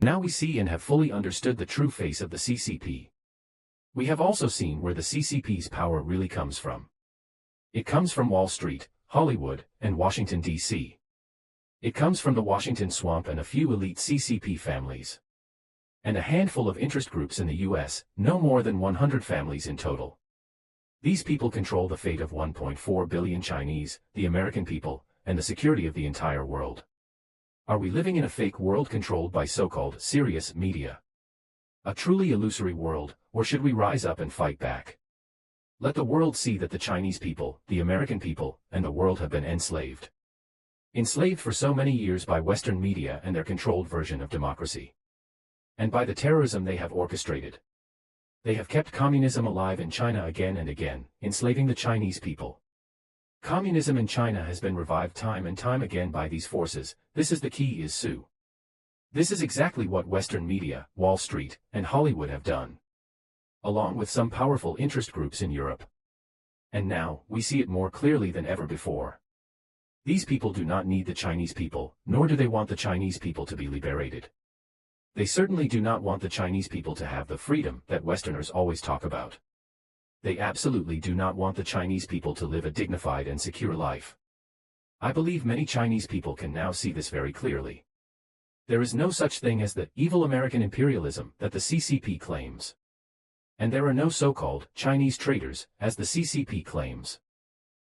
Now we see and have fully understood the true face of the CCP. We have also seen where the CCP's power really comes from. It comes from Wall Street, Hollywood, and Washington, D.C. It comes from the Washington swamp and a few elite CCP families. And a handful of interest groups in the U.S., no more than 100 families in total. These people control the fate of 1.4 billion Chinese, the American people, and the security of the entire world. Are we living in a fake world controlled by so-called serious media? A truly illusory world, or should we rise up and fight back? Let the world see that the Chinese people, the American people, and the world have been enslaved. Enslaved for so many years by Western media and their controlled version of democracy. And by the terrorism they have orchestrated. They have kept communism alive in China again and again, enslaving the Chinese people. Communism in China has been revived time and time again by these forces. This is the key is Sue. This is exactly what Western media, Wall Street, and Hollywood have done. Along with some powerful interest groups in Europe. And now, we see it more clearly than ever before. These people do not need the Chinese people, nor do they want the Chinese people to be liberated. They certainly do not want the Chinese people to have the freedom that Westerners always talk about. They absolutely do not want the Chinese people to live a dignified and secure life. I believe many Chinese people can now see this very clearly. There is no such thing as the evil American imperialism that the CCP claims. And there are no so-called Chinese traitors, as the CCP claims.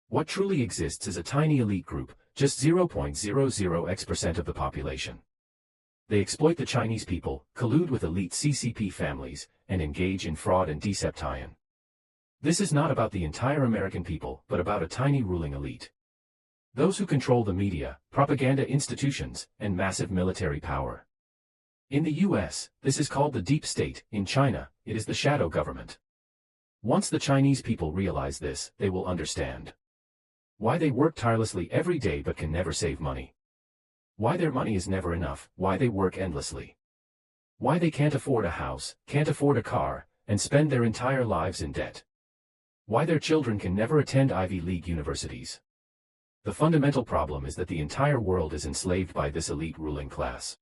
What truly exists is a tiny elite group, just 0.00x% of the population. They exploit the Chinese people, collude with elite CCP families, and engage in fraud and deception. This is not about the entire American people, but about a tiny ruling elite. Those who control the media, propaganda institutions, and massive military power. In the US, this is called the deep state. In China, it is the shadow government. Once the Chinese people realize this, they will understand why they work tirelessly every day but can never save money. Why their money is never enough, why they work endlessly. Why they can't afford a house, can't afford a car, and spend their entire lives in debt. Why their children can never attend Ivy League universities. The fundamental problem is that the entire world is enslaved by this elite ruling class.